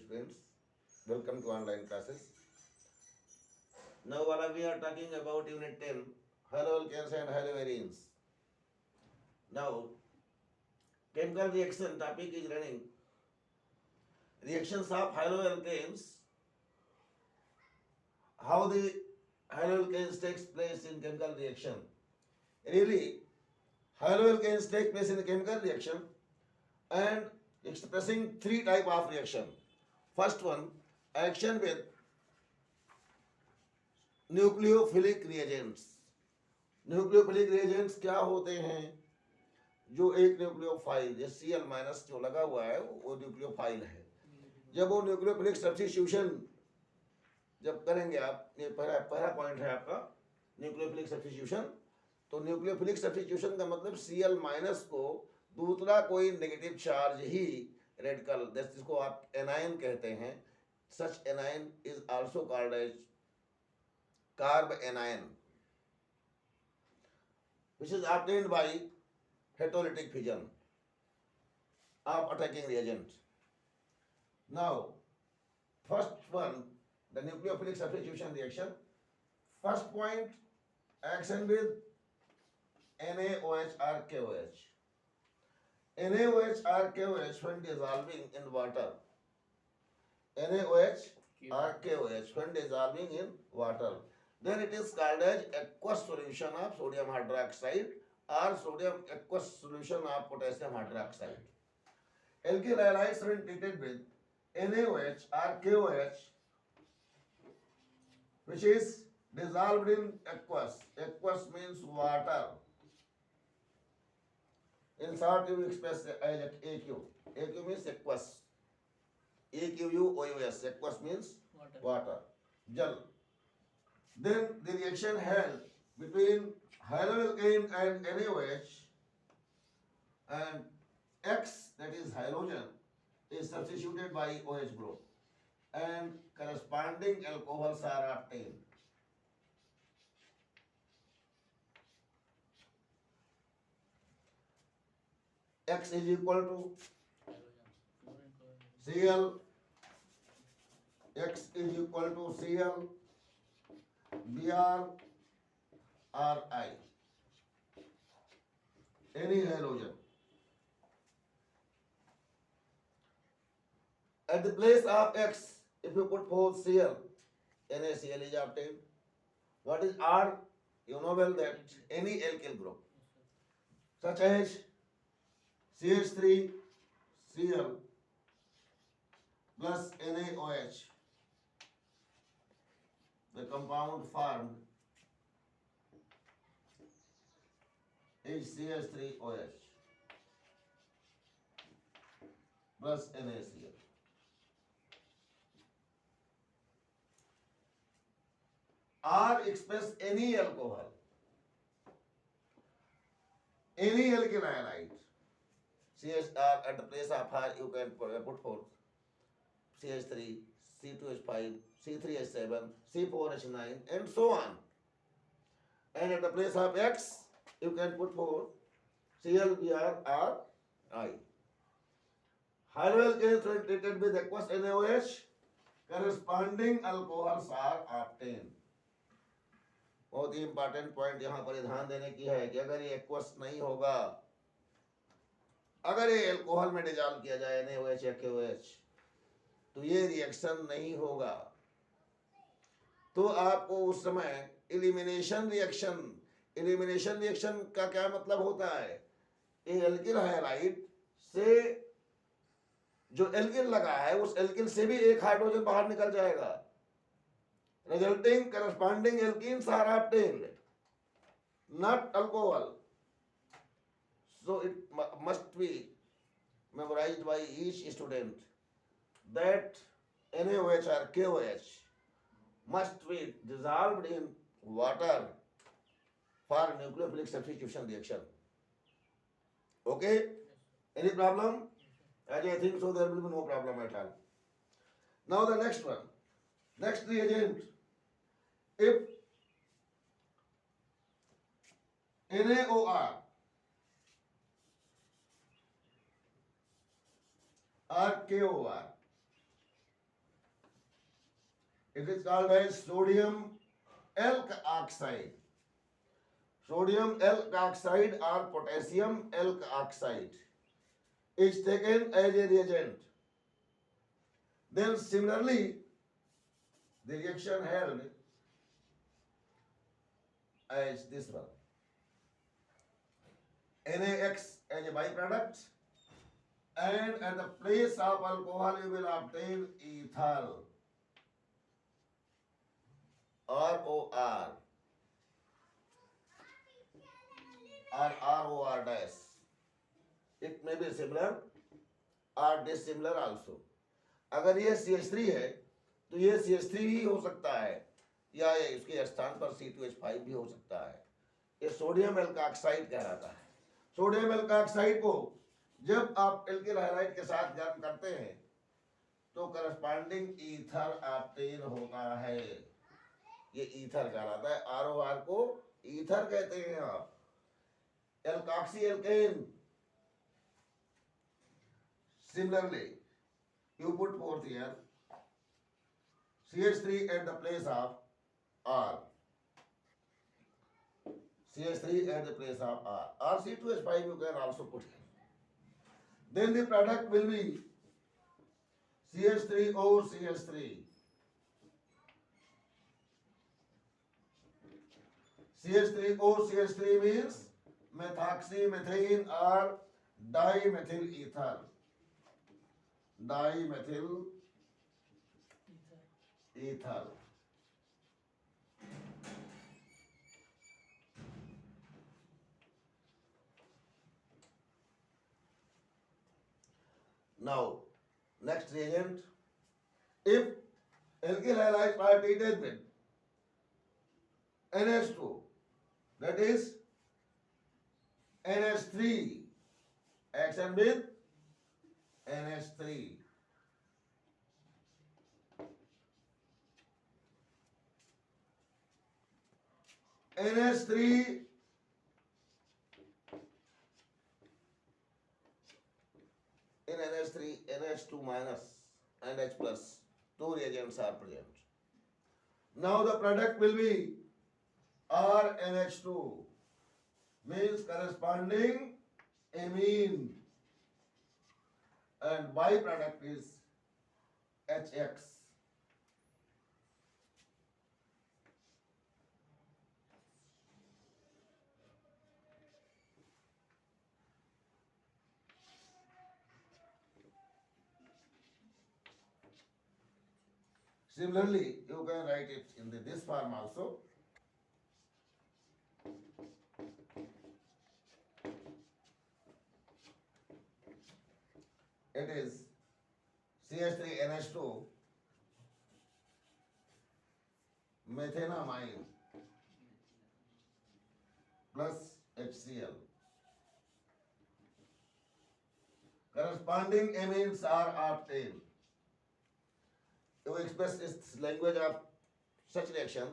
students. Welcome to online classes. Now we are talking about Unit 10, haloalkanes and haloarenes. Now, chemical reaction topic is running. Reactions of haloalkanes, how the haloalkanes takes place in chemical reaction. Really, haloalkanes take place in a chemical reaction and expressing three type of reaction. First one, action with nucleophilic reagents. Nucleophilic reagents क्या होते हैं? जो एक nucleophile जैसे Cl minus जो लगा हुआ है वो न्यूक्लियोफाइल है. जब वो न्यूक्लियोफिलिक सब्स्टिट्यूशन जब करेंगे आप, ये पहला पॉइंट है आपका न्यूक्लियोफिलिक सब्स्टिट्यूशन. तो न्यूक्लियोफिलिक सब्स्टिट्यूशन का मतलब Cl माइनस को दूसरा कोई नेगेटिव चार्ज ही रेडिकल, जिसको आप एनायन कहते हैं, such anion is also called as carb anion, which is obtained by heterolytic fission of attacking reagent. Now, first one, the nucleophilic substitution reaction. First point, action with NaOH or KOH. NaOH or KOH when dissolving in water. NaOH or KOH when dissolving in water. Then it is called as aqueous solution of sodium hydroxide or sodium aqueous solution of potassium hydroxide. Alkyl halides when treated with NaOH or KOH, which is dissolved in aqueous. Aqueous means water. In short, you express as AQ. AQ means aqueous. AQUOUS. Aqueous means water. Jal. Then the reaction held between haloalkane and NaOH and X, that is halogen, is substituted by OH group and corresponding alcohols are obtained. X is equal to Cl, X is equal to Cl, Br or I, any halogen. At the place of X, if you put forth Cl, NaCl is obtained. What is R? You know well that any alkyl group, such as CH3Cl plus NaOH, the compound formed is CH3OH plus NaCl. R express any alcohol, any alkyl halide. CHR at the place of R you can put forth CH3, C2H5, C3H7, C4H9 and so on. And at the place of X you can put forth ClBr or I. Haloalkanes when treated with aqueous NaOH, corresponding alcohols are obtained. बहुत ही important point यहाँ पर ध्यान देने की है कि अगर ये एक्वस नहीं होगा, अगर ये एल्कोहल में डिजॉल्व किया जाए NaOH या KOH, तो ये रिएक्शन नहीं होगा. तो आपको उस समय एलिमिनेशन रिएक्शन का क्या मतलब होता है? एल्किल हाइड्राइड से जो एल्किल लगा है उस एल्किल से भी एक हाइड्रोजन बाहर निकल जाएगा. Resulting corresponding alkenes are obtained, not alcohol. So it must be memorized by each student that NaOH or KOH must be dissolved in water for nucleophilic substitution reaction. Okay? Any problem? As I think so, there will be no problem at all. Now the next one. Next reagent. If NaOR or KOR It is called as sodium alk oxide. Sodium alk oxide or potassium alk oxide is taken as a reagent. Then similarly, the reaction held as this one. NaX as a byproduct, and at the place of alcohol you will obtain ethyl, ROR or ROR dash. It may be similar or dissimilar also. अगर ये CH3 है तो ये CH3 ही हो सकता है, या ये इसके स्थान पर C2H5 भी हो सकता है. ये सोडियम एल्काक्साइड कहलाता है. सोडियम एल्काक्साइड को जब आप एल्किल हाइड्राइड के साथ गर्म करते हैं तो करस्पॉन्डिंग ईथर ऑब्टेन होता है. ये ईथर कहलाता है. ROR को ईथर कहते हैं आप. एल्काक्सी alkene. Similarly, you put forth here CH3 at the place of R. CH3 at the place of R. Or C2H5 you can also put here. Then the product will be CH3O CH3. CH3O CH3 means methoxymethane or dimethyl ether. Dimethyl ether. Now, next reagent. If alkyl halides are treated with NH2, that is NH3, action with NH3. NH3 in NH3, NH2 minus and H plus, two reagents are present. Now the product will be RNH2, means corresponding amine, and byproduct is HX. Similarly, you can write it in this form also. It is CH3NH2 methanamine plus HCl. Corresponding amines are obtained. To express this language of such reaction,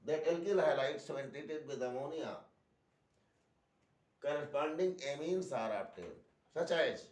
that alkyl halides when treated with ammonia, corresponding amines are obtained, such as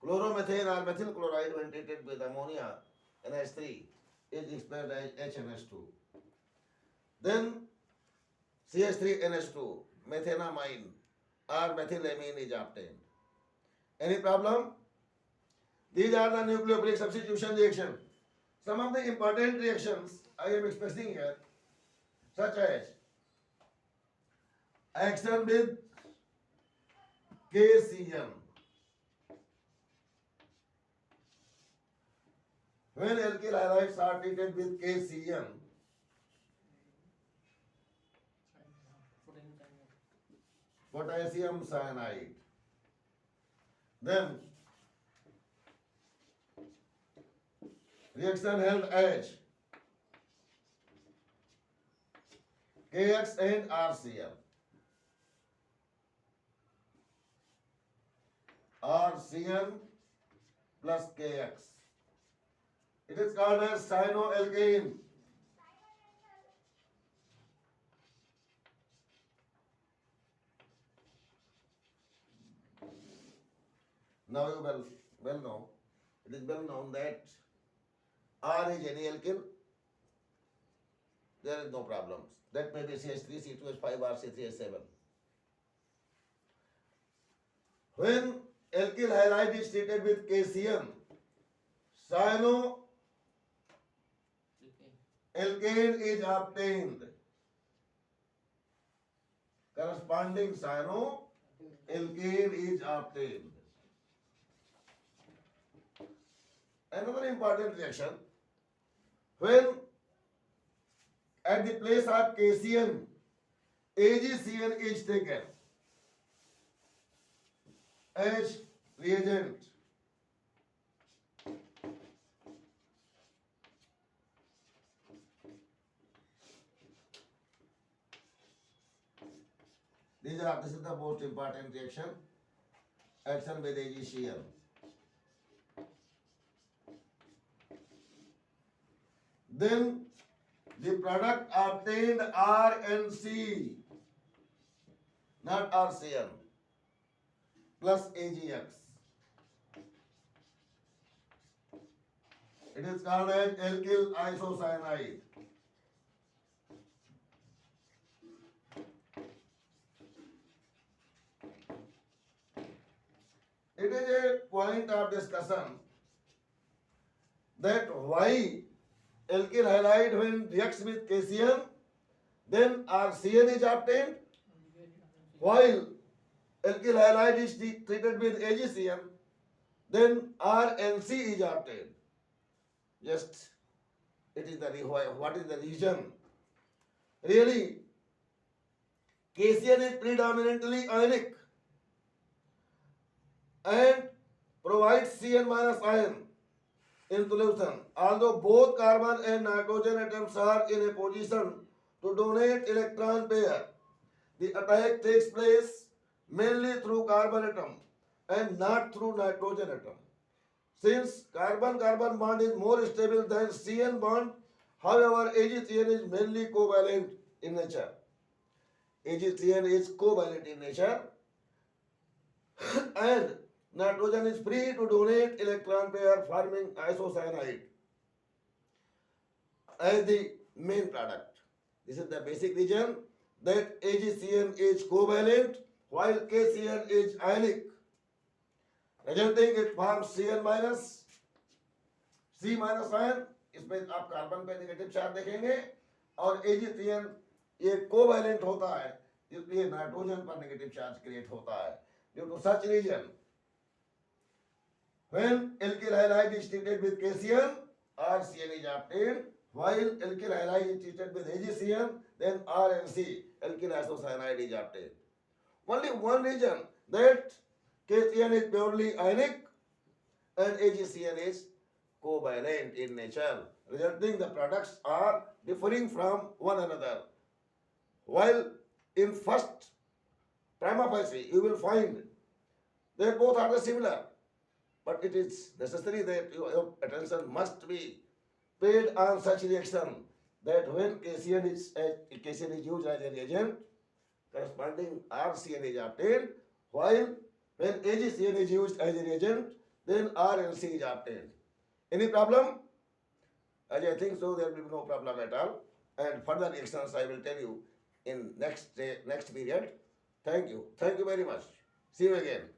chloromethane or methyl chloride when treated with ammonia, NH3, is expressed as HNH2. Then CH3NH2, methanamine or methylamine is obtained. Any problem? These are the nucleophilic substitution reaction. Some of the important reactions I am expressing here, such as action with KCN. When alkyl halides are treated with KCN, potassium cyanide, then reaction held as KX and RCl. RCN plus KX. It is called as cyanoalkane. Now you well know, it is well known that R is any alkyl there is no problem. That may be CH3, C2H5 or C3H7. When alkyl halide is treated with KCM, cyanoalkane is obtained. Corresponding cyanoalkane is obtained. Another important reaction, when at the place of KCN, AgCN is taken as reagent. This is the most important reaction, action with AgCN. Then the product obtained RNC, not RCN, plus AgX. It is called as alkyl isocyanide. It is a point of discussion that why alkyl halide when reacts with KCN, then RCN is obtained, while alkyl halide is treated with AgCN, then RNC is obtained. Just it is the what is the reason? Really, KCN is predominantly ionic and provides Cn minus ion in solution. Although both carbon and nitrogen atoms are in a position to donate electron pair, the attack takes place mainly through carbon atom and not through nitrogen atom. Since carbon-carbon bond is more stable than Cn bond, however, AgCN is mainly covalent in nature. AgCN is covalent in nature and nitrogen is free to donate electron pair forming isocyanide as the main product. This is the basic reason that AgCN is covalent while KCN is ionic. Resulting it forms Cn minus, C minus ion. इसमें आप carbon पे negative charge देखेंगे और AgCN ये covalent होता है, इसलिए nitrogen पर नेगेटिव चार्ज क्रिएट होता है. Due to such reason, when alkyl halide is treated with KCN, RCN is obtained, while alkyl halide is treated with AgCN, then RNC, alkyl isocyanide is obtained. Only one reason, that KCN is purely ionic and AgCN is covalent in nature, resulting the products are differing from one another. While in first prima facie you will find that both are similar, but it is necessary that your attention must be paid on such reaction that when KCN is used as a reagent, corresponding RCN is obtained, while when AgCN is used as a reagent, then RNC is obtained. Any problem? As I think so, there will be no problem at all. And further reactions I will tell you in next period. Thank you. Thank you very much. See you again.